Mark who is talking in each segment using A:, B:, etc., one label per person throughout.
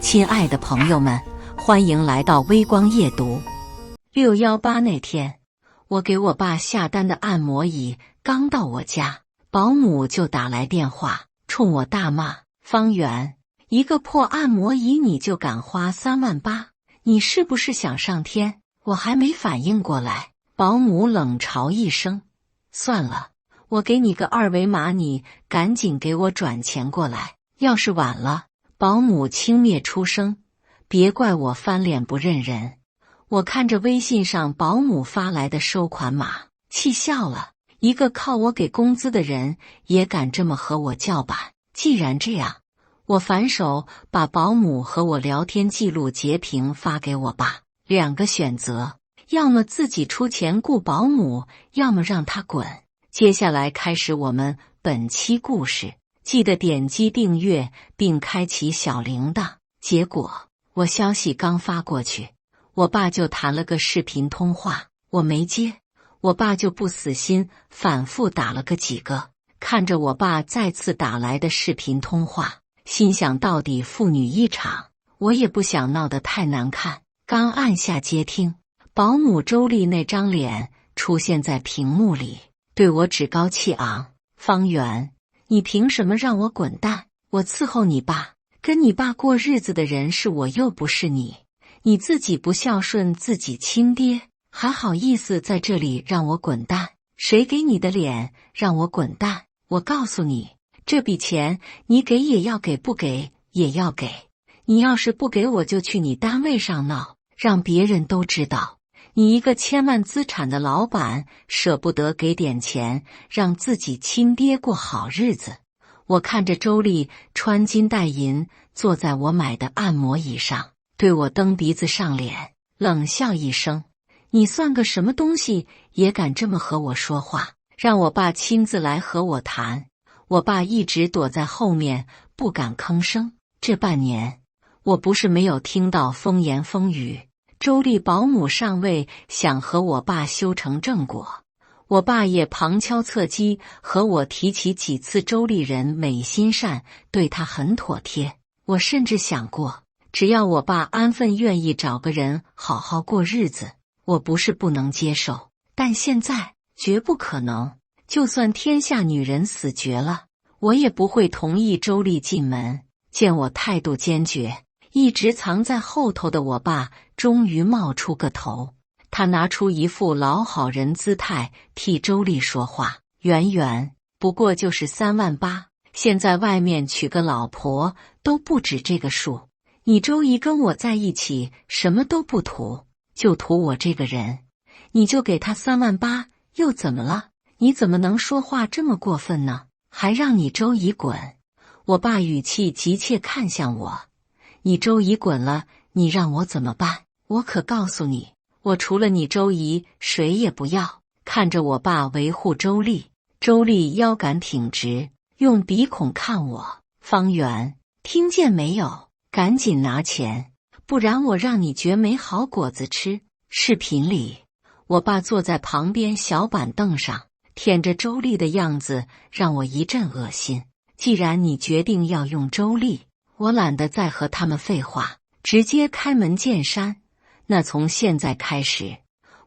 A: 亲爱的朋友们，欢迎来到微光夜读。618那天，我给我爸下单的按摩椅刚到我家，保姆就打来电话，冲我大骂：“方圆，一个破按摩椅你就敢花38000，你是不是想上天？”我还没反应过来，保姆冷嘲一声：“算了，我给你个二维码，你赶紧给我转钱过来，要是晚了。”保姆轻蔑出声：“别怪我翻脸不认人。”我看着微信上保姆发来的收款码，气笑了。一个靠我给工资的人也敢这么和我叫板。既然这样，我反手把保姆和我聊天记录截屏发给我爸。2个选择，要么自己出钱雇保姆，要么让他滚。接下来开始我们本期故事。记得点击订阅并开启小铃铛。结果我消息刚发过去，我爸就谈了个视频通话，我没接，我爸就不死心，反复打了个几个。看着我爸再次打来的视频通话，心想到底父女一场，我也不想闹得太难看。刚按下接听，保姆周丽那张脸出现在屏幕里，对我趾高气昂：“方圆，你凭什么让我滚蛋？我伺候你爸，跟你爸过日子的人是我，又不是你。你自己不孝顺自己亲爹，还好意思在这里让我滚蛋？谁给你的脸让我滚蛋？我告诉你，这笔钱你给也要给，不给也要给。你要是不给，我就去你单位上闹，让别人都知道。你一个千万资产的老板，舍不得给点钱，让自己亲爹过好日子。”我看着周丽穿金戴银坐在我买的按摩椅上，对我蹬鼻子上脸，冷笑一声：“你算个什么东西，也敢这么和我说话？让我爸亲自来和我谈。”我爸一直躲在后面，不敢吭声。这半年，我不是没有听到风言风语，周丽保姆上位，想和我爸修成正果。我爸也旁敲侧击和我提起几次周丽人美心善，对他很妥帖。我甚至想过，只要我爸安分愿意找个人好好过日子，我不是不能接受，但现在绝不可能。就算天下女人死绝了，我也不会同意周丽进门。见我态度坚决，一直藏在后头的我爸终于冒出个头。他拿出一副老好人姿态替周丽说话：“圆圆，不过就是38000，现在外面娶个老婆都不止这个数。你周姨跟我在一起，什么都不图，就图我这个人，你就给他38000，又怎么了？你怎么能说话这么过分呢？还让你周姨滚！”我爸语气急切看向我：“你周姨滚了，你让我怎么办？我可告诉你，我除了你周姨，谁也不要。”看着我爸维护周丽，周丽腰杆挺直，用鼻孔看我：“方圆，听见没有？赶紧拿钱，不然我让你绝没好果子吃。”视频里，我爸坐在旁边小板凳上，舔着周丽的样子让我一阵恶心。既然你决定要用周丽，我懒得再和他们废话，直接开门见山。那从现在开始，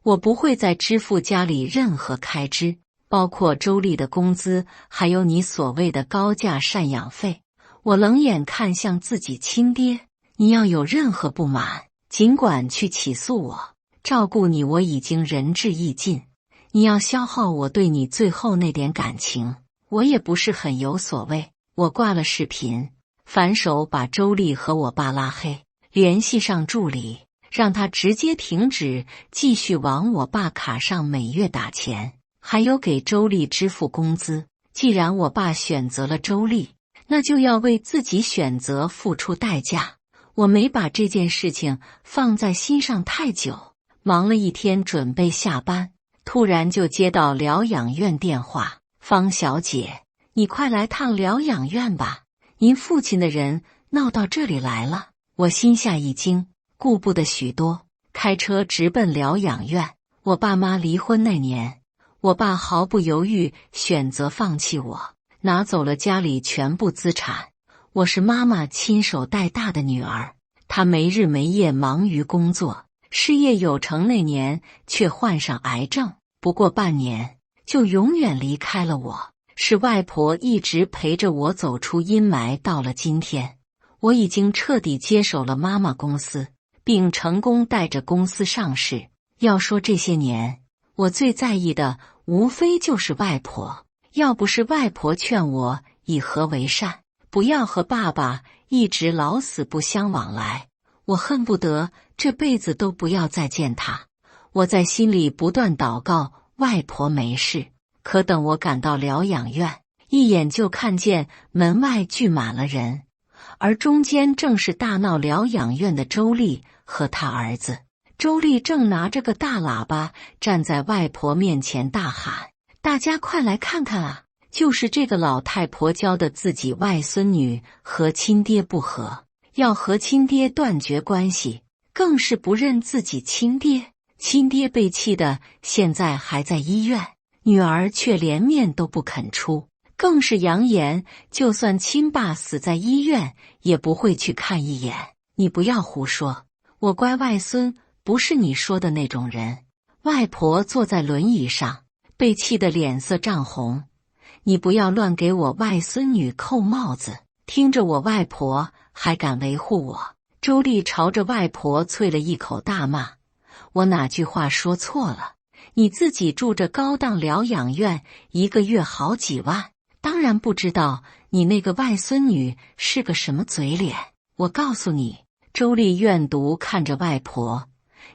A: 我不会再支付家里任何开支，包括周丽的工资，还有你所谓的高价赡养费。我冷眼看向自己亲爹：“你要有任何不满，尽管去起诉我。照顾你我已经仁至义尽，你要消耗我对你最后那点感情，我也不是很有所谓。”我挂了视频，反手把周丽和我爸拉黑，联系上助理，让他直接停止继续往我爸卡上每月打钱，还有给周丽支付工资。既然我爸选择了周丽，那就要为自己选择付出代价。我没把这件事情放在心上太久，忙了一天准备下班，突然就接到疗养院电话：“方小姐，你快来趟疗养院吧，您父亲的人闹到这里来了。”我心下一惊，顾不得许多，开车直奔疗养院。我爸妈离婚那年，我爸毫不犹豫选择放弃我，拿走了家里全部资产。我是妈妈亲手带大的女儿，他没日没夜忙于工作，事业有成那年却患上癌症，不过半年就永远离开了我。是外婆一直陪着我走出阴霾，到了今天，我已经彻底接手了妈妈公司，并成功带着公司上市。要说这些年，我最在意的无非就是外婆，要不是外婆劝我以和为善，不要和爸爸一直老死不相往来，我恨不得这辈子都不要再见他。我在心里不断祷告外婆没事。可等我赶到疗养院，一眼就看见门外聚满了人，而中间正是大闹疗养院的周丽和他儿子。周丽正拿着个大喇叭站在外婆面前大喊：大家快来看看啊，就是这个老太婆教的自己外孙女和亲爹不和，要和亲爹断绝关系，更是不认自己亲爹。亲爹被气的现在还在医院，女儿却连面都不肯出，更是扬言就算亲爸死在医院也不会去看一眼。你不要胡说，我乖外孙不是你说的那种人。外婆坐在轮椅上，被气得脸色涨红。你不要乱给我外孙女扣帽子，听着我外婆还敢维护我。周丽朝着外婆啐了一口大骂，我哪句话说错了？你自己住着高档疗养院，一个月好几万，当然不知道你那个外孙女是个什么嘴脸。我告诉你，周丽怨毒看着外婆，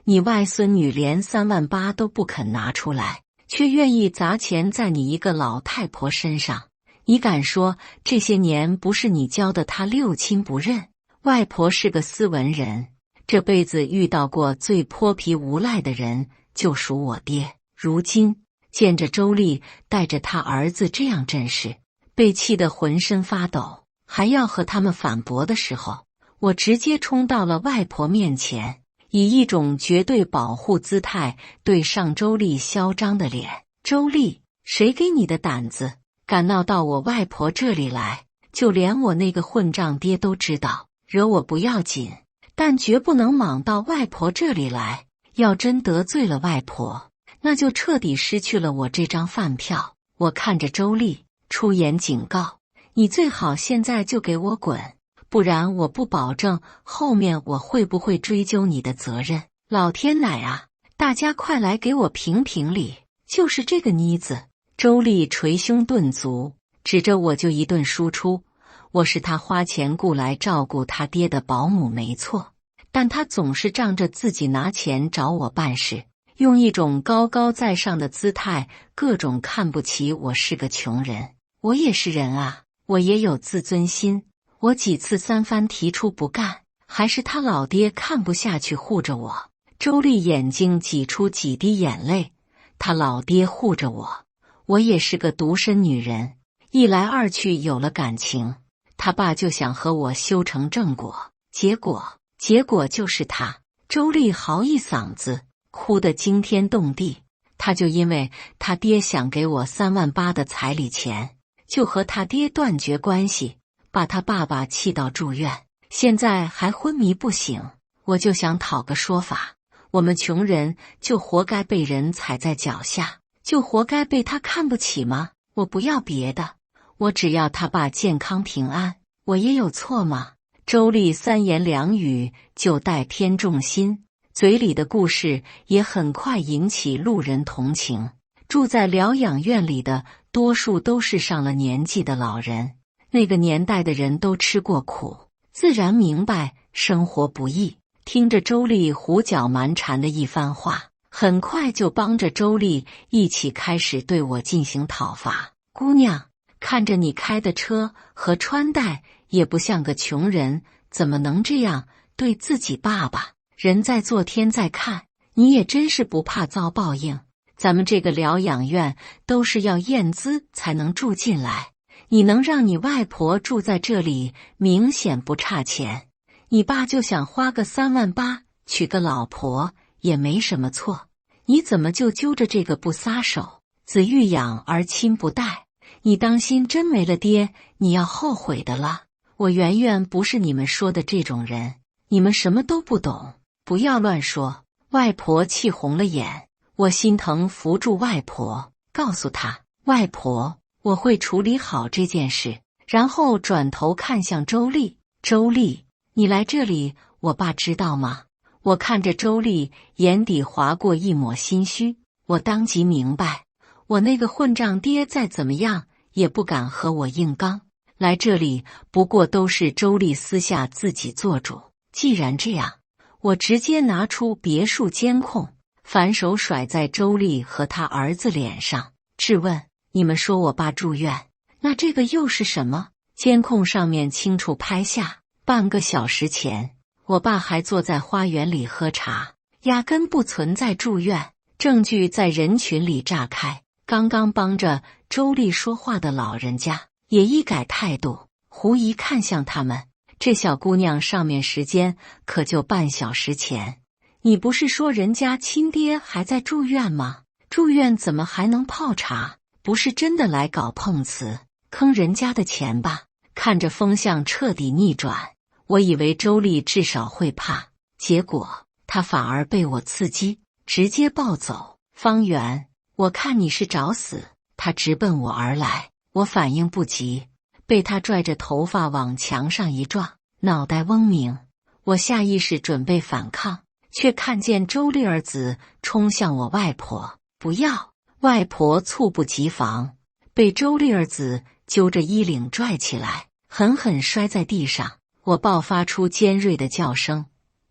A: 你外孙女连3.8万都不肯拿出来，却愿意砸钱在你一个老太婆身上。你敢说这些年不是你教的她六亲不认？外婆是个斯文人，这辈子遇到过最泼皮无赖的人就属我爹。如今见着周丽带着他儿子这样阵势，被气得浑身发抖，还要和他们反驳的时候，我直接冲到了外婆面前，以一种绝对保护姿态对上周丽嚣张的脸。周丽，谁给你的胆子，敢闹到我外婆这里来？就连我那个混账爹都知道，惹我不要紧，但绝不能莽到外婆这里来。要真得罪了外婆，那就彻底失去了我这张饭票。我看着周丽，出言警告：你最好现在就给我滚，不然我不保证后面我会不会追究你的责任。老天奶啊，大家快来给我评评理，就是这个妮子。周丽捶胸顿足，指着我就一顿输出：我是他花钱雇来照顾他爹的保姆没错，但他总是仗着自己拿钱找我办事，用一种高高在上的姿态，各种看不起我是个穷人。我也是人啊，我也有自尊心。我几次三番提出不干，还是他老爹看不下去护着我。周丽眼睛挤出几滴眼泪，他老爹护着我，我也是个独身女人，一来二去有了感情，他爸就想和我修成正果，结果就是他。周丽嚎一嗓子，哭得惊天动地。他就因为他爹想给我3.8万的彩礼钱，就和他爹断绝关系，把他爸爸气到住院，现在还昏迷不醒。我就想讨个说法，我们穷人就活该被人踩在脚下，就活该被他看不起吗？我不要别的，我只要他爸健康平安。我也有错吗？周丽三言两语就带偏重心，嘴里的故事也很快引起路人同情。住在疗养院里的多数都是上了年纪的老人，那个年代的人都吃过苦，自然明白生活不易。听着周丽胡搅蛮缠的一番话，很快就帮着周丽一起开始对我进行讨伐。姑娘，看着你开的车和穿戴也不像个穷人，怎么能这样对自己爸爸？人在做天在看，你也真是不怕遭报应。咱们这个疗养院都是要验资才能住进来，你能让你外婆住在这里，明显不差钱。你爸就想花个3.8万娶个老婆也没什么错，你怎么就揪着这个不撒手？子欲养而亲不待，你当心真没了爹，你要后悔的了。我圆圆不是你们说的这种人，你们什么都不懂，不要乱说。外婆气红了眼，我心疼扶住外婆，告诉她，外婆，我会处理好这件事。然后转头看向周丽，周丽，你来这里，我爸知道吗？我看着周丽，眼底划过一抹心虚，我当即明白，我那个混账爹再怎么样也不敢和我硬刚，来这里不过都是周丽私下自己做主。既然这样，我直接拿出别墅监控，反手甩在周丽和他儿子脸上，质问：你们说我爸住院，那这个又是什么？监控上面清楚拍下，半个小时前，我爸还坐在花园里喝茶，压根不存在住院。证据在人群里炸开，刚刚帮着周丽说话的老人家也一改态度，狐疑看向他们。这小姑娘上面时间可就半小时前，你不是说人家亲爹还在住院吗？住院怎么还能泡茶？不是真的来搞碰瓷，坑人家的钱吧？看着风向彻底逆转，我以为周丽至少会怕，结果她反而被我刺激，直接暴走。方圆，我看你是找死！她直奔我而来，我反应不及，被他拽着头发往墙上一撞，脑袋嗡鸣。我下意识准备反抗，却看见周丽儿子冲向我外婆。不要！外婆猝不及防，被周丽儿子揪着衣领拽起来，狠狠摔在地上。我爆发出尖锐的叫声。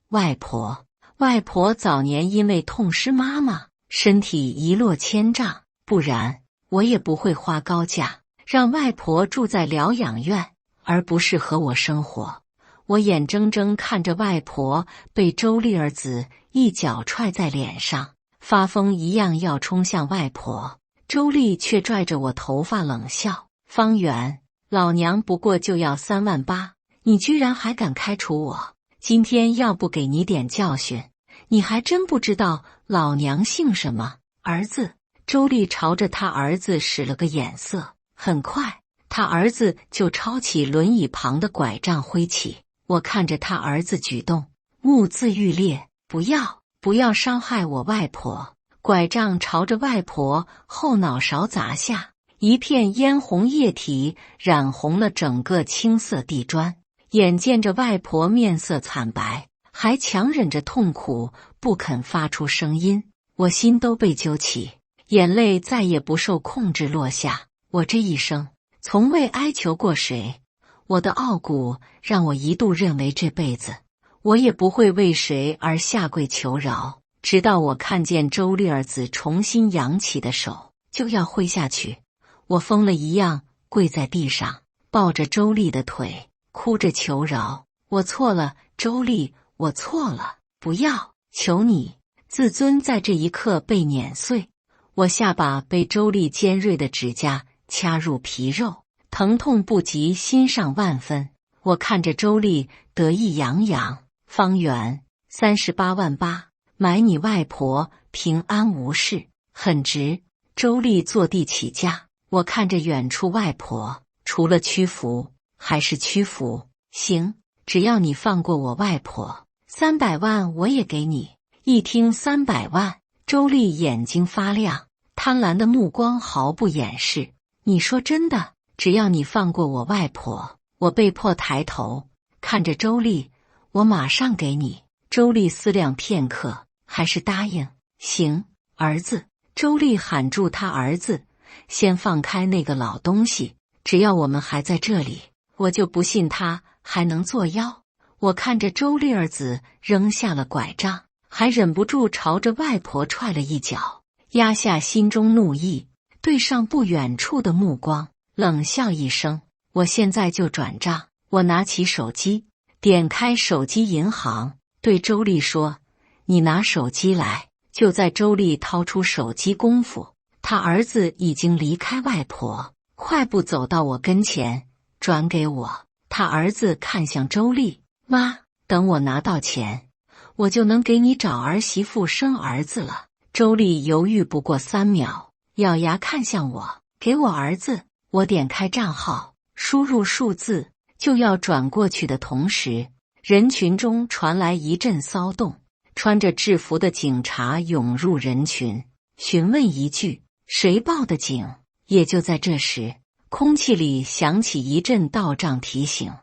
A: 外婆，外婆早年因为痛失妈妈，身体一落千丈，不然我也不会花高价让外婆住在疗养院，而不是和我生活。我眼睁睁看着外婆被周丽儿子一脚踹在脸上，发疯一样要冲向外婆，周丽却拽着我头发冷笑：方圆，老娘不过就要3万8，你居然还敢开除我！今天要不给你点教训，你还真不知道老娘姓什么。儿子，周丽朝着他儿子使了个眼色，很快他儿子就抄起轮椅旁的拐杖挥起。我看着他儿子举动，目眦欲裂。不要伤害我外婆！拐杖朝着外婆后脑勺砸下，一片嫣红液体染红了整个青色地砖。眼见着外婆面色惨白，还强忍着痛苦不肯发出声音，我心都被揪起，眼泪再也不受控制落下。我这一生从未哀求过谁，我的傲骨让我一度认为这辈子我也不会为谁而下跪求饶，直到我看见周丽儿子重新扬起的手就要挥下去，我疯了一样跪在地上，抱着周丽的腿，哭着求饶。我错了，周丽，我错了，不要，求你！自尊在这一刻被碾碎，我下巴被周丽尖锐的指甲掐入皮肉，疼痛不及心上万分。我看着周丽得意洋洋：方圆，38万8，买你外婆平安无事，很值。周丽坐地起价，我看着远处外婆，除了屈服还是屈服。行，只要你放过我外婆，300万我也给你。一听300万，周丽眼睛发亮，贪婪的目光毫不掩饰。你说真的？只要你放过我外婆。我被迫抬头看着周丽，我马上给你。周丽思量片刻，还是答应。行，儿子。周丽喊住他儿子，先放开那个老东西，只要我们还在这里，我就不信他还能作妖。我看着周丽儿子扔下了拐杖，还忍不住朝着外婆踹了一脚，压下心中怒意，对上不远处的目光，冷笑一声：我现在就转账。我拿起手机，点开手机银行，对周丽说：你拿手机来。就在周丽掏出手机功夫，他儿子已经离开外婆，快步走到我跟前，转给我。他儿子看向周丽：妈，等我拿到钱，我就能给你找儿媳妇生儿子了。周丽犹豫不过3秒，咬牙看向我：给我儿子。我点开账号，输入数字，就要转过去的同时，人群中传来一阵骚动，穿着制服的警察涌入人群，询问一句：“谁报的警？”也就在这时，空气里响起一阵到账提醒：“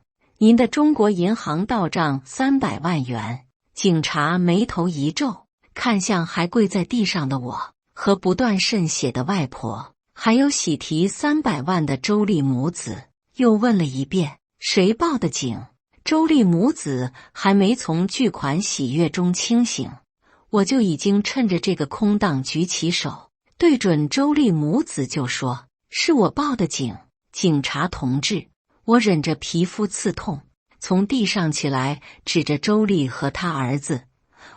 A: 您的中国银行到账300万元。”警察眉头一皱，看向还跪在地上的我和不断渗血的外婆，还有喜提300万的周丽母子，又问了一遍：“谁报的警？”周丽母子还没从巨款喜悦中清醒，我就已经趁着这个空档举起手，对准周丽母子就说：“是我报的警，警察同志。”我忍着皮肤刺痛，从地上起来，指着周丽和他儿子：“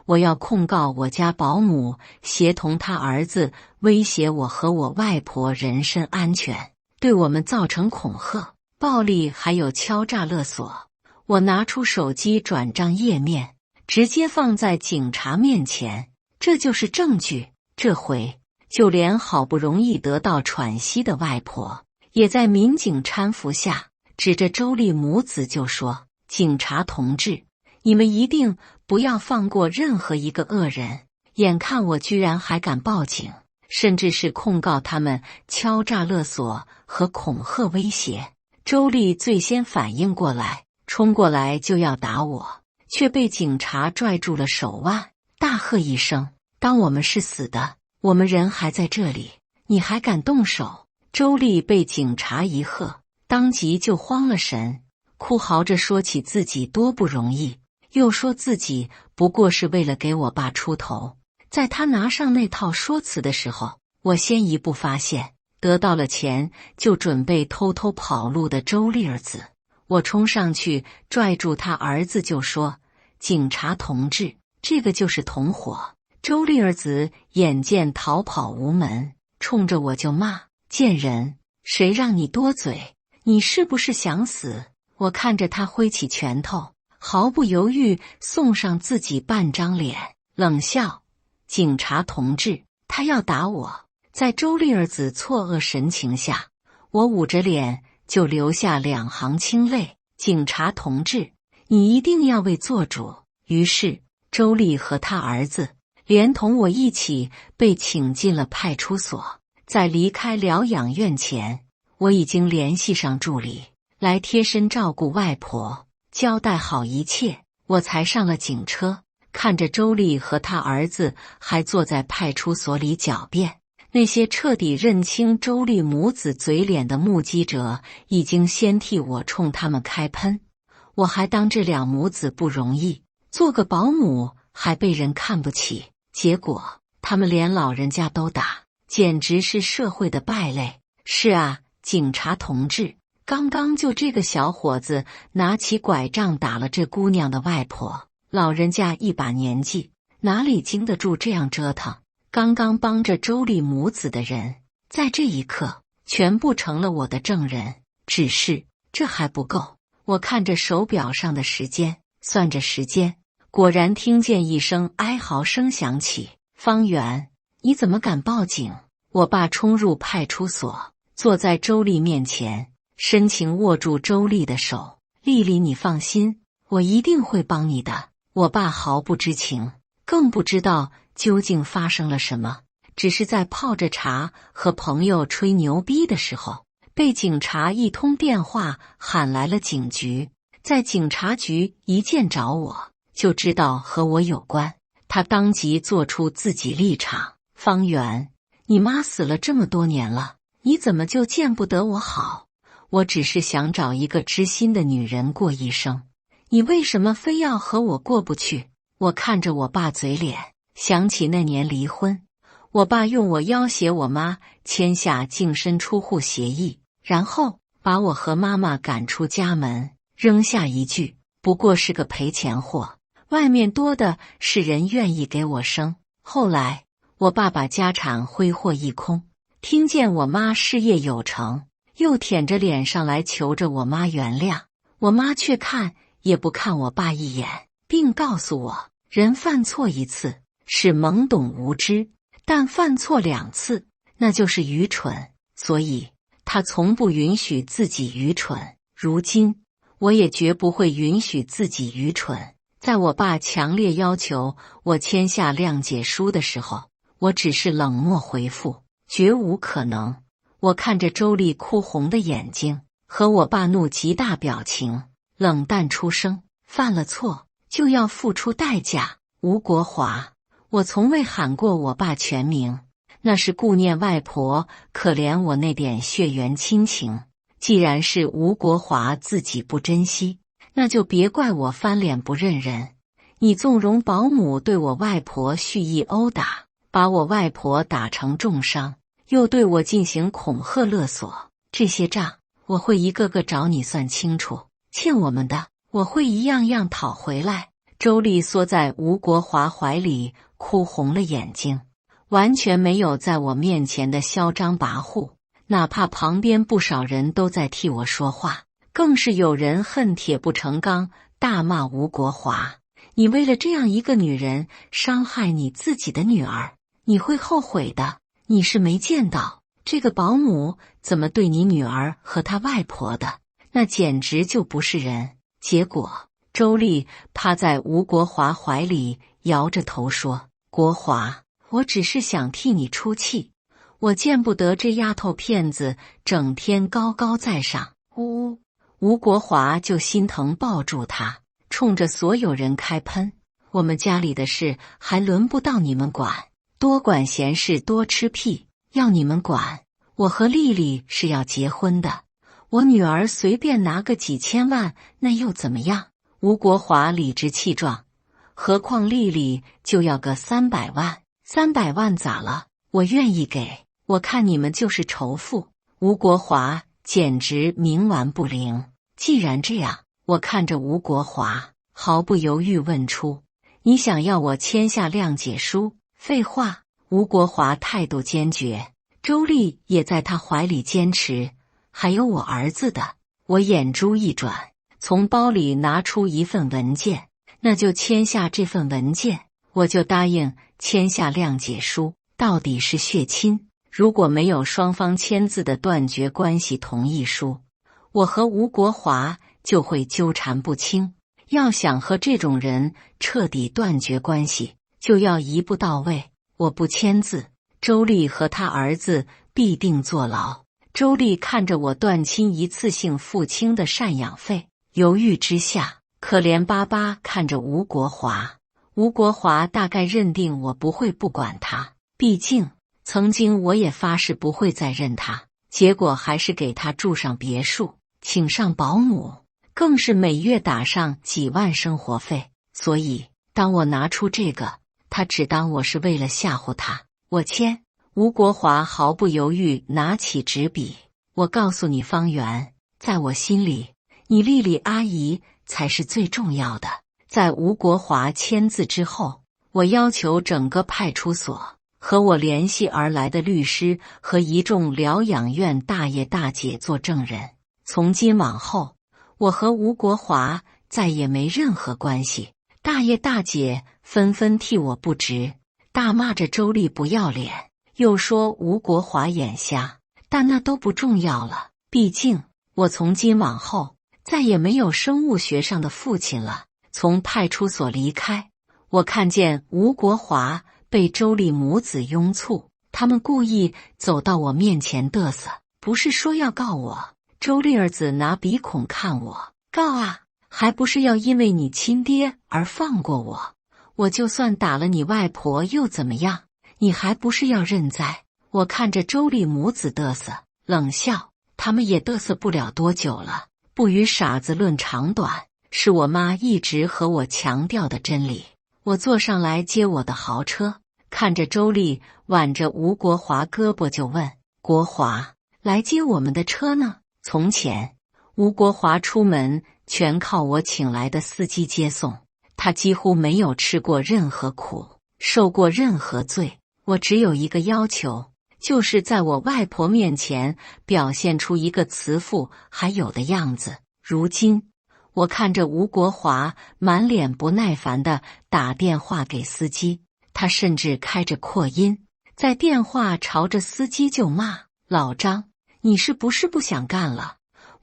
A: 我要控告我家保姆协同他儿子威胁我和我外婆人身安全，对我们造成恐吓、暴力，还有敲诈勒索。”我拿出手机转账页面，直接放在警察面前，这就是证据。这回就连好不容易得到喘息的外婆，也在民警搀扶下，指着周丽母子就说：“警察同志，你们一定不要放过任何一个恶人。”眼看我居然还敢报警，甚至是控告他们敲诈勒索和恐吓威胁，周丽最先反应过来，冲过来就要打我，却被警察拽住了手腕，大喝一声：“当我们是死的，我们人还在这里，你还敢动手？”周丽被警察一喝，当即就慌了神，哭嚎着说起自己多不容易，又说自己不过是为了给我爸出头。在他拿上那套说辞的时候，我先一步发现，得到了钱就准备偷偷跑路的周丽儿子。我冲上去拽住他儿子就说：“警察同志，这个就是同伙。”周丽儿子眼见逃跑无门，冲着我就骂：“贱人，谁让你多嘴？你是不是想死？”我看着他挥起拳头，毫不犹豫送上自己半张脸，冷笑：“警察同志，他要打我。”在周丽儿子错愕神情下，我捂着脸就流下2行清泪：“警察同志，你一定要为做主。”于是周丽和他儿子连同我一起被请进了派出所。在离开疗养院前，我已经联系上助理来贴身照顾外婆，交代好一切，我才上了警车。看着周丽和他儿子还坐在派出所里狡辩，那些彻底认清周丽母子嘴脸的目击者已经先替我冲他们开喷。我还当这两母子不容易，做个保姆还被人看不起，结果他们连老人家都打，简直是社会的败类。是啊，警察同志，刚刚就这个小伙子拿起拐杖打了这姑娘的外婆，老人家一把年纪，哪里经得住这样折腾？刚刚帮着周丽母子的人，在这一刻全部成了我的证人。只是这还不够，我看着手表上的时间，算着时间，果然听见一声哀嚎声响起：“方圆，你怎么敢报警？”我爸冲入派出所，坐在周丽面前，深情握住周丽的手：“丽丽，你放心，我一定会帮你的。”我爸毫不知情，更不知道究竟发生了什么，只是在泡着茶和朋友吹牛逼的时候，被警察一通电话喊来了警局。在警察局一见着我，就知道和我有关，他当即做出自己立场：“方圆，你妈死了这么多年了，你怎么就见不得我好？我只是想找一个知心的女人过一生，你为什么非要和我过不去？”我看着我爸嘴脸，想起那年离婚，我爸用我要挟我妈签下净身出户协议，然后把我和妈妈赶出家门，扔下一句：“不过是个赔钱货，外面多的是人愿意给我生。”后来我爸把家产挥霍一空，听见我妈事业有成，又舔着脸上来求着我妈原谅，我妈却看也不看我爸一眼，并告诉我，人犯错一次是懵懂无知，但犯错2次那就是愚蠢，所以他从不允许自己愚蠢。如今我也绝不会允许自己愚蠢。在我爸强烈要求我签下谅解书的时候，我只是冷漠回复，绝无可能。我看着周丽哭红的眼睛和我爸怒极大表情，冷淡出声，犯了错就要付出代价。吴国华，我从未喊过我爸全名，那是顾念外婆，可怜我那点血缘亲情。既然是吴国华自己不珍惜，那就别怪我翻脸不认人。你纵容保姆对我外婆蓄意殴打，把我外婆打成重伤，又对我进行恐吓勒索，这些账我会一个个找你算清楚。欠我们的，我会一样样讨回来。周丽缩在吴国华怀里，哭红了眼睛，完全没有在我面前的嚣张跋扈。哪怕旁边不少人都在替我说话，更是有人恨铁不成钢，大骂吴国华：你为了这样一个女人伤害你自己的女儿，你会后悔的。你是没见到这个保姆怎么对你女儿和她外婆的，那简直就不是人。结果周丽趴在吴国华怀里，摇着头说：国华，我只是想替你出气，我见不得这丫头片子整天高高在上。呜！吴国华就心疼抱住她，冲着所有人开喷：我们家里的事还轮不到你们管，多管闲事多吃屁，要你们管？我和丽丽是要结婚的，我女儿随便拿个几千万那又怎么样？吴国华理直气壮：何况丽丽就要个300万，300万咋了？我愿意给。我看你们就是仇富。吴国华简直冥顽不灵。既然这样，我看着吴国华，毫不犹豫问出：你想要我签下谅解书？废话！吴国华态度坚决，周丽也在他怀里坚持：还有我儿子的。我眼珠一转，从包里拿出一份文件，那就签下这份文件，我就答应签下谅解书。到底是血亲，如果没有双方签字的断绝关系同意书，我和吴国华就会纠缠不清。要想和这种人彻底断绝关系，就要一步到位。我不签字，周丽和他儿子必定坐牢。周丽看着我断亲一次性付清的赡养费，犹豫之下，可怜巴巴看着吴国华。吴国华大概认定我不会不管他，毕竟曾经我也发誓不会再认他，结果还是给他住上别墅，请上保姆，更是每月打上几万生活费。所以当我拿出这个，他只当我是为了吓唬他。我签。吴国华毫不犹豫拿起纸笔：我告诉你方圆，在我心里，你丽丽阿姨才是最重要的。在吴国华签字之后，我要求整个派出所和我联系而来的律师和一众疗养院大爷大姐做证人。从今往后，我和吴国华再也没任何关系。大爷大姐纷纷替我不值，大骂着周丽不要脸，又说吴国华眼瞎，但那都不重要了。毕竟我从今往后再也没有生物学上的父亲了。从派出所离开，我看见吴国华被周丽母子拥簇，他们故意走到我面前嘚瑟，不是说要告我，周丽儿子拿鼻孔看我，告啊，还不是要因为你亲爹而放过我？我就算打了你外婆又怎么样？你还不是要认栽？我看着周丽母子嘚瑟，冷笑，他们也嘚瑟不了多久了。不与傻子论长短，是我妈一直和我强调的真理。我坐上来接我的豪车，看着周丽挽着吴国华胳膊就问：国华，来接我们的车呢？从前吴国华出门全靠我请来的司机接送，他几乎没有吃过任何苦，受过任何罪。我只有一个要求，就是在我外婆面前表现出一个慈父还有的样子。如今我看着吴国华满脸不耐烦地打电话给司机，他甚至开着扩音，在电话朝着司机就骂：老张，你是不是不想干了？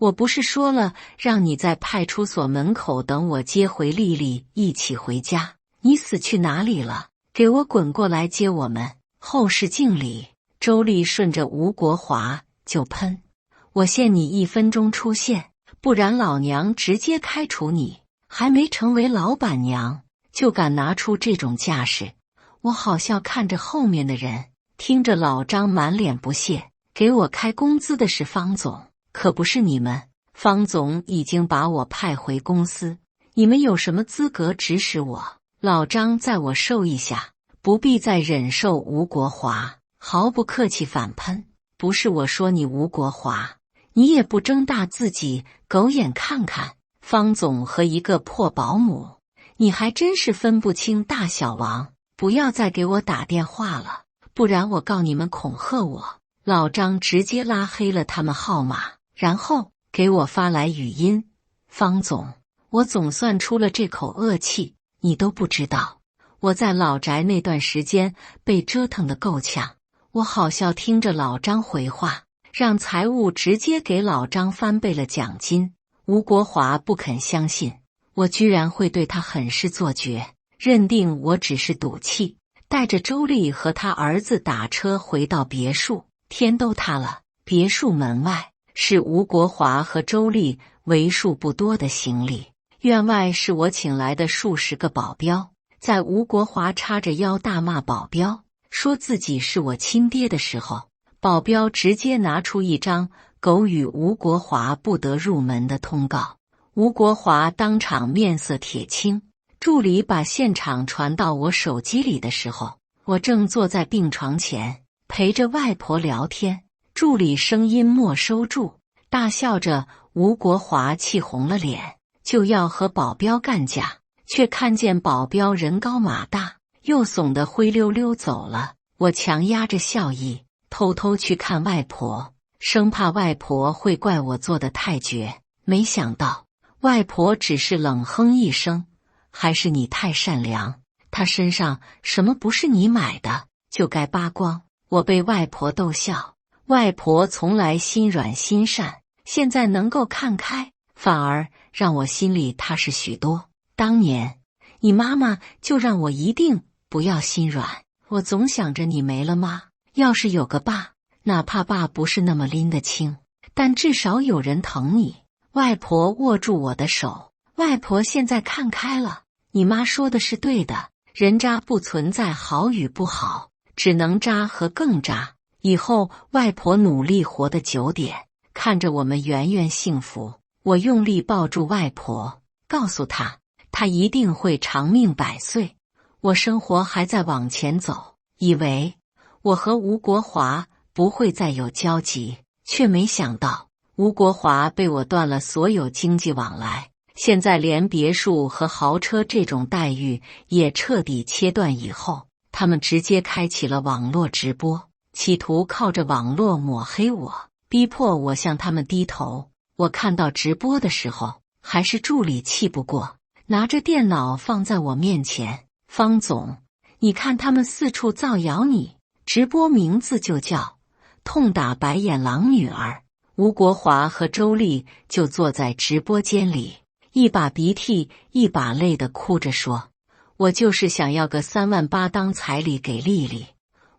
A: 我不是说了让你在派出所门口等我接回丽丽一起回家？你死去哪里了？给我滚过来接我们！后事敬礼。周丽顺着吴国华就喷：我限你1分钟出现，不然老娘直接开除你！还没成为老板娘，就敢拿出这种架势。我好笑看着后面的人，听着老张满脸不屑。给我开工资的是方总，可不是你们。方总已经把我派回公司，你们有什么资格指使我？老张在我受一下，不必再忍受吴国华毫不客气反喷。不是我说你吴国华，你也不睁大自己狗眼看看，方总和一个破保姆，你还真是分不清大小王。不要再给我打电话了，不然我告你们恐吓我。老张直接拉黑了他们号码，然后给我发来语音：方总，我总算出了这口恶气，你都不知道我在老宅那段时间被折腾得够呛。我好笑听着老张回话，让财务直接给老张翻倍了奖金。吴国华不肯相信我居然会对他狠事做绝，认定我只是赌气，带着周丽和他儿子打车回到别墅。天都塌了，别墅门外是吴国华和周丽为数不多的行李，院外是我请来的数十个保镖。在吴国华叉着腰大骂保镖，说自己是我亲爹的时候，保镖直接拿出一张狗与吴国华不得入门的通告。吴国华当场面色铁青。助理把现场传到我手机里的时候，我正坐在病床前陪着外婆聊天。助理声音没收住，大笑着。吴国华气红了脸，就要和保镖干架，却看见保镖人高马大，又怂得灰溜溜走了。我强压着笑意，偷偷去看外婆，生怕外婆会怪我做得太绝。没想到外婆只是冷哼一声：还是你太善良，他身上什么不是你买的，就该扒光。我被外婆逗笑，外婆从来心软心善，现在能够看开，反而让我心里踏实许多。当年你妈妈就让我一定不要心软，我总想着你没了妈，要是有个爸，哪怕爸不是那么拎得清，但至少有人疼你。外婆握住我的手，外婆现在看开了，你妈说的是对的，人渣不存在好与不好，只能渣和更渣。以后外婆努力活得久点，看着我们圆圆幸福。我用力抱住外婆，告诉她，她一定会长命百岁。我生活还在往前走，以为我和吴国华不会再有交集，却没想到吴国华被我断了所有经济往来，现在连别墅和豪车这种待遇也彻底切断。以后他们直接开启了网络直播，企图靠着网络抹黑我，逼迫我向他们低头。我看到直播的时候，还是助理气不过，拿着电脑放在我面前：方总，你看他们四处造谣你，直播名字就叫痛打白眼狼女儿。吴国华和周丽就坐在直播间里，一把鼻涕一把泪的哭着说，我就是想要个3万8当彩礼给丽丽，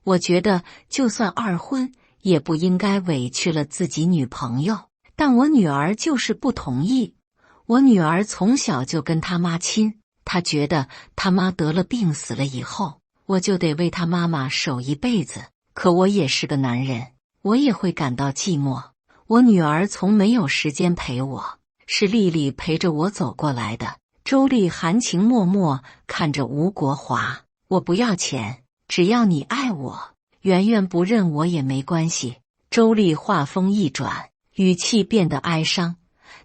A: 我觉得就算二婚也不应该委屈了自己女朋友，但我女儿就是不同意。我女儿从小就跟她妈亲，她觉得她妈得了病死了以后，我就得为她妈妈守一辈子。可我也是个男人，我也会感到寂寞。我女儿从没有时间陪我，是丽丽陪着我走过来的。周丽含情脉脉看着吴国华，我不要钱，只要你爱我，圆圆不认我也没关系。周丽话锋一转，语气变得哀伤，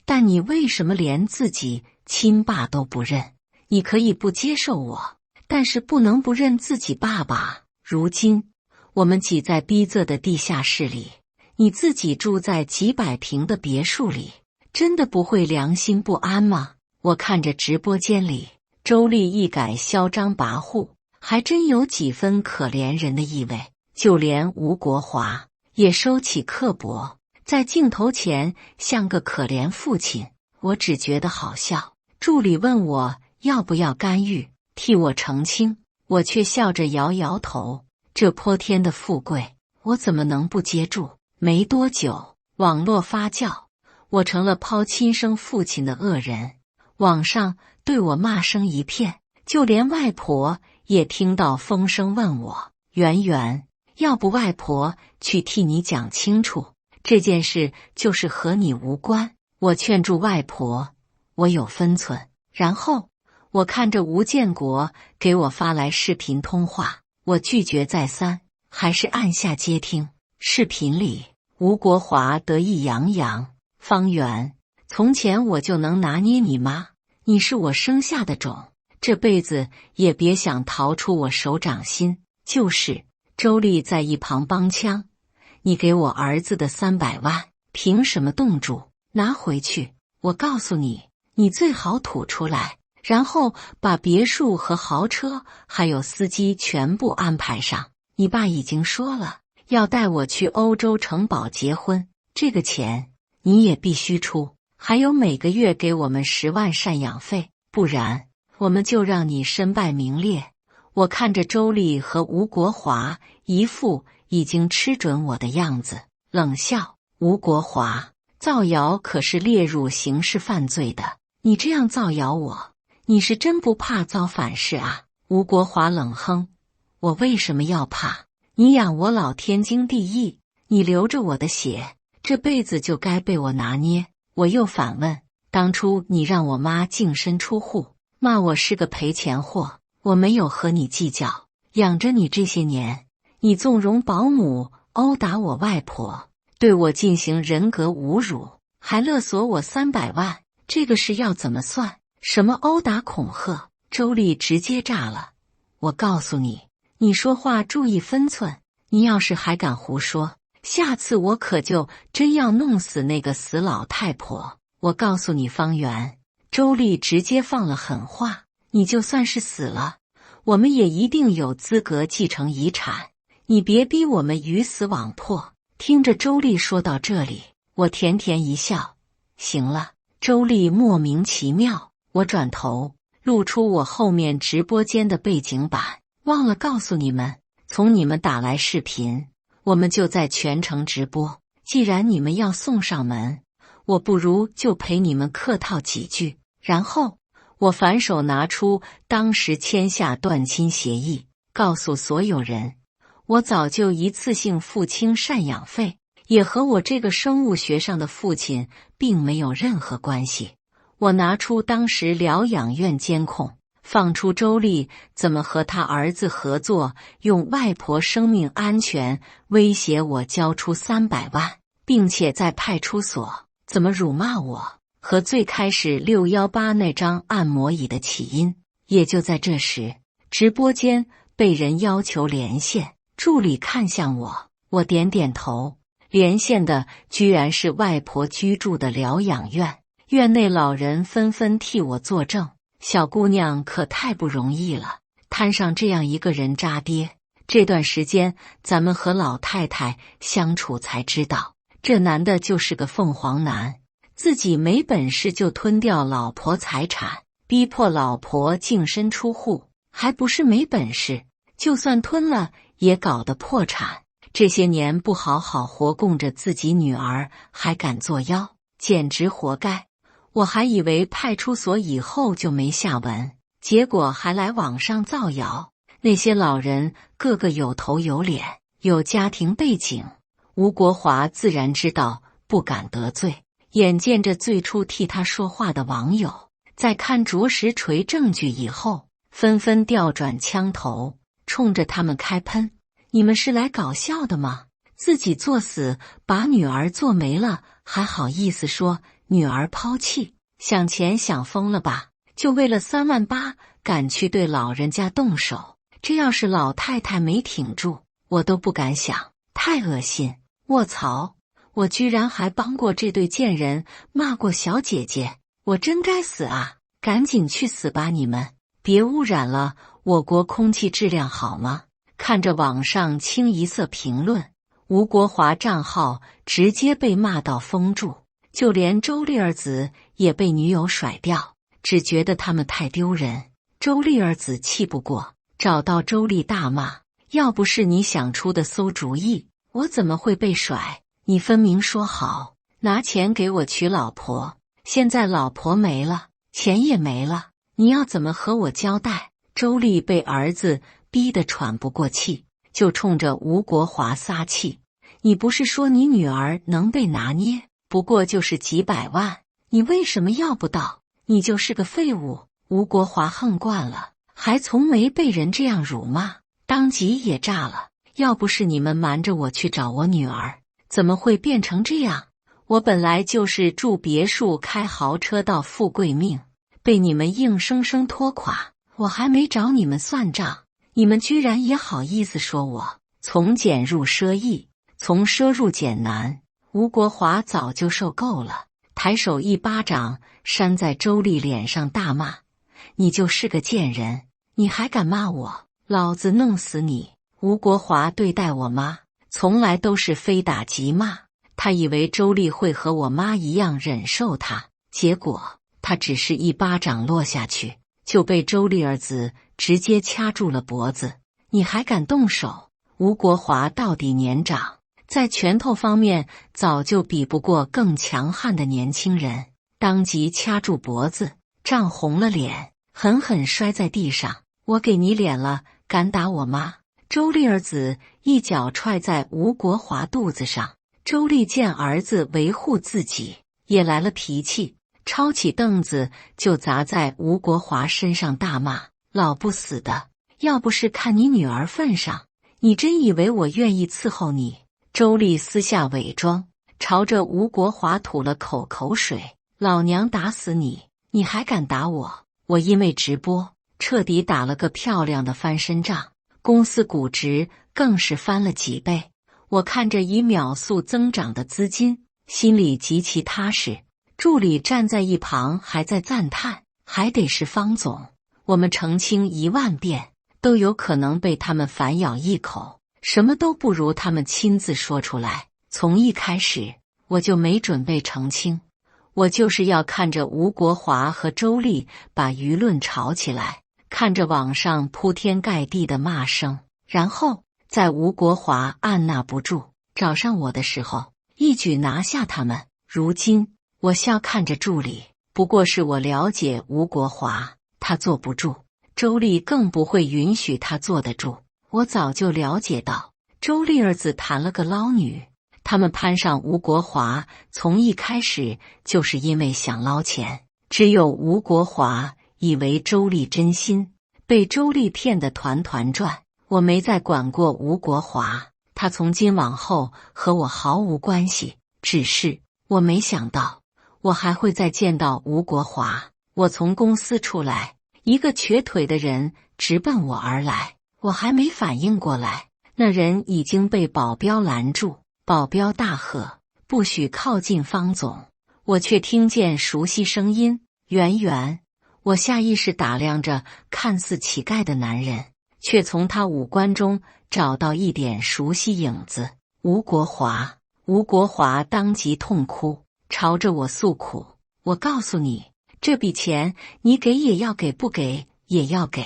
A: 但你为什么连自己亲爸都不认？你可以不接受我，但是不能不认自己爸爸。如今我们挤在逼仄的地下室里，你自己住在几百平的别墅里，真的不会良心不安吗？我看着直播间里周丽一改嚣张跋扈，还真有几分可怜人的意味。就连吴国华也收起刻薄，在镜头前像个可怜父亲，我只觉得好笑。助理问我要不要干预，替我澄清，我却笑着摇摇头。这泼天的富贵，我怎么能不接住？没多久，网络发酵，我成了抛亲生父亲的恶人，网上对我骂声一片，就连外婆也听到风声问我：圆圆，要不外婆去替你讲清楚，这件事就是和你无关。我劝住外婆，我有分寸。然后我看着吴建国给我发来视频通话，我拒绝再三，还是按下接听。视频里，吴国华得意洋洋：方圆，从前我就能拿捏你妈，你是我生下的种，这辈子也别想逃出我手掌心。就是。周丽在一旁帮腔：你给我儿子的300万，凭什么冻住？拿回去！我告诉你，你最好吐出来，然后把别墅和豪车还有司机全部安排上。你爸已经说了，要带我去欧洲城堡结婚，这个钱你也必须出，还有每个月给我们10万赡养费，不然我们就让你身败名裂。我看着周丽和吴国华一副已经吃准我的样子，冷笑：吴国华，造谣可是列入刑事犯罪的，你这样造谣我，你是真不怕遭反噬啊？吴国华冷哼：我为什么要怕？你养我老天经地义，你流着我的血，这辈子就该被我拿捏。我又反问：当初你让我妈净身出户，骂我是个赔钱货，我没有和你计较，养着你这些年，你纵容保姆殴打我外婆，对我进行人格侮辱，还勒索我300万，这个事要怎么算？什么殴打恐吓？周丽直接炸了。我告诉你，你说话注意分寸，你要是还敢胡说，下次我可就真要弄死那个死老太婆。我告诉你方圆，周丽直接放了狠话，你就算是死了，我们也一定有资格继承遗产，你别逼我们鱼死网破。听着周丽说到这里，我甜甜一笑。行了，周丽莫名其妙。我转头露出我后面直播间的背景板，忘了告诉你们，从你们打来视频，我们就在全程直播。既然你们要送上门，我不如就陪你们客套几句。然后我反手拿出当时签下断亲协议，告诉所有人，我早就一次性付清赡养费，也和我这个生物学上的父亲并没有任何关系。我拿出当时疗养院监控，放出周丽怎么和他儿子合作，用外婆生命安全威胁我交出300万，并且在派出所怎么辱骂我，和最开始618那张按摩椅的起因。也就在这时，直播间被人要求连线，助理看向我，我点点头。连线的居然是外婆居住的疗养院，院内老人纷纷替我作证。小姑娘可太不容易了，摊上这样一个人渣爹。这段时间咱们和老太太相处才知道，这男的就是个凤凰男，自己没本事就吞掉老婆财产，逼迫老婆净身出户，还不是没本事，就算吞了也搞得破产。这些年不好好活供着自己女儿，还敢作妖，简直活该。我还以为派出所以后就没下文，结果还来网上造谣。那些老人个个有头有脸，有家庭背景，吴国华自然知道不敢得罪。眼见着最初替他说话的网友，在看着实锤证据以后，纷纷调转枪头，冲着他们开喷。你们是来搞笑的吗？自己作死，把女儿做没了，还好意思说女儿抛弃？想钱想疯了吧？就为了3万8，敢去对老人家动手？这要是老太太没挺住，我都不敢想，太恶心！卧槽！我居然还帮过这对贱人，骂过小姐姐，我真该死啊！赶紧去死吧你们！别污染了我国空气质量好吗？看着网上清一色评论，吴国华账号直接被骂到封住，就连周丽儿子也被女友甩掉，只觉得他们太丢人。周丽儿子气不过，找到周丽大骂：要不是你想出的馊主意，我怎么会被甩？你分明说好拿钱给我娶老婆，现在老婆没了，钱也没了，你要怎么和我交代？周丽被儿子逼得喘不过气，就冲着吴国华撒气：你不是说你女儿能被拿捏，不过就是几百万，你为什么要不到？你就是个废物！吴国华恨惯了，还从没被人这样辱骂，当即也炸了。要不是你们瞒着我去找我女儿，怎么会变成这样？我本来就是住别墅开豪车到富贵命，被你们硬生生拖垮，我还没找你们算账，你们居然也好意思说我从俭入奢易，从奢入俭难。吴国华早就受够了，抬手一巴掌扇在周丽脸上，大骂：你就是个贱人，你还敢骂我？老子弄死你！吴国华对待我妈从来都是非打即骂，他以为周丽会和我妈一样忍受他，结果他只是一巴掌落下去，就被周丽儿子直接掐住了脖子。你还敢动手？吴国华到底年长，在拳头方面早就比不过更强悍的年轻人，当即掐住脖子，涨红了脸，狠狠摔在地上。我给你脸了，敢打我妈？周丽儿子一脚踹在吴国华肚子上。周丽见儿子维护自己，也来了脾气，抄起凳子就砸在吴国华身上，大骂：老不死的，要不是看你女儿份上，你真以为我愿意伺候你？周丽私下伪装，朝着吴国华吐了口水：老娘打死你，你还敢打我？我因为直播彻底打了个漂亮的翻身仗，公司估值更是翻了几倍。我看着以秒速增长的资金，心里极其踏实。助理站在一旁还在赞叹：还得是方总，我们澄清1万遍都有可能被他们反咬一口，什么都不如他们亲自说出来。从一开始我就没准备澄清，我就是要看着吴国华和周丽把舆论炒起来，看着网上铺天盖地的骂声，然后在吴国华按捺不住找上我的时候，一举拿下他们。如今我笑看着助理，不过是我了解吴国华，他坐不住，周丽更不会允许他坐得住。我早就了解到周丽儿子谈了个捞女，他们攀上吴国华从一开始就是因为想捞钱，只有吴国华以为周丽真心，被周丽骗得团团转。我没再管过吴国华，他从今往后和我毫无关系，只是我没想到我还会再见到吴国华。我从公司出来，一个瘸腿的人直奔我而来，我还没反应过来，那人已经被保镖拦住。保镖大喝：不许靠近方总！我却听见熟悉声音：圆圆。我下意识打量着看似乞丐的男人，却从他五官中找到一点熟悉影子。吴国华。吴国华当即痛哭，朝着我诉苦：我告诉你，这笔钱你给也要给，不给也要给。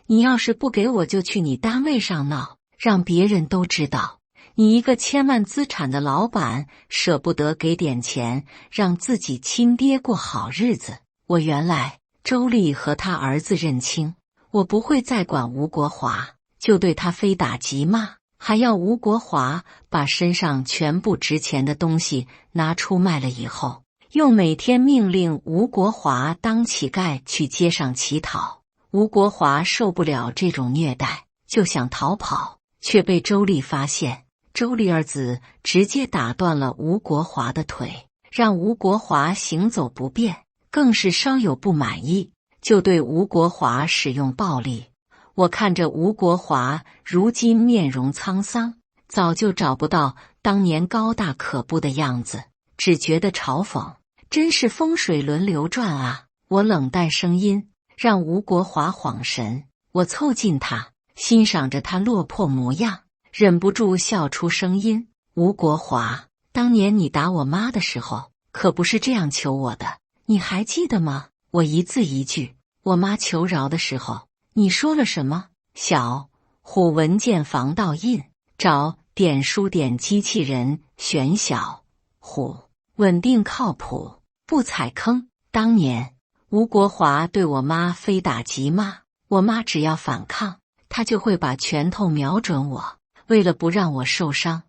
A: 你要是不给，我就去你单位上闹，让别人都知道你一个千万资产的老板舍不得给点钱，让自己亲爹过好日子。我原来周丽和他儿子认清，我不会再管吴国华，就对他非打即骂，还要吴国华把身上全部值钱的东西拿出卖了以后，又每天命令吴国华当乞丐去街上乞讨。吴国华受不了这种虐待，就想逃跑，却被周丽发现。周丽儿子直接打断了吴国华的腿，让吴国华行走不便，更是稍有不满意就对吴国华使用暴力。我看着吴国华如今面容沧桑，早就找不到当年高大可怖的样子，只觉得嘲讽：真是风水轮流转啊！我冷淡声音让吴国华恍神，我凑近他，欣赏着他落魄模样，忍不住笑出声音。吴国华，当年你打我妈的时候，可不是这样求我的，你还记得吗？我一字一句。我妈求饶的时候，你说了什么？小虎文件防盗印，找点书点机器人，选小虎，稳定靠谱，不踩坑。当年吴国华对我妈非打即骂，我妈只要反抗，他就会把拳头瞄准我。为了不让我受伤，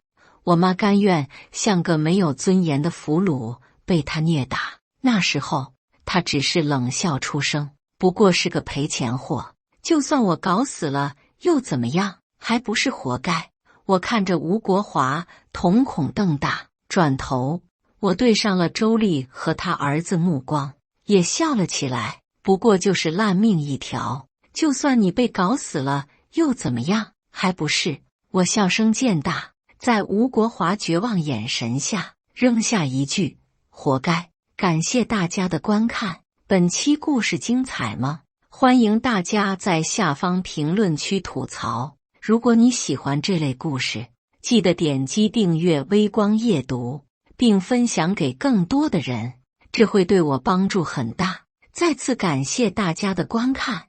A: 我妈甘愿像个没有尊严的俘虏被他虐打。那时候他只是冷笑出声，不过是个赔钱货。就算我搞死了又怎么样？还不是活该。我看着吴国华瞳孔瞪大，转头我对上了周丽和他儿子目光，也笑了起来。不过就是烂命一条，就算你被搞死了又怎么样？还不是。我笑声渐大，在吴国华绝望眼神下扔下一句：活该。感谢大家的观看，本期故事精彩吗？欢迎大家在下方评论区吐槽。如果你喜欢这类故事，记得点击订阅微光夜读，并分享给更多的人，这会对我帮助很大。再次感谢大家的观看。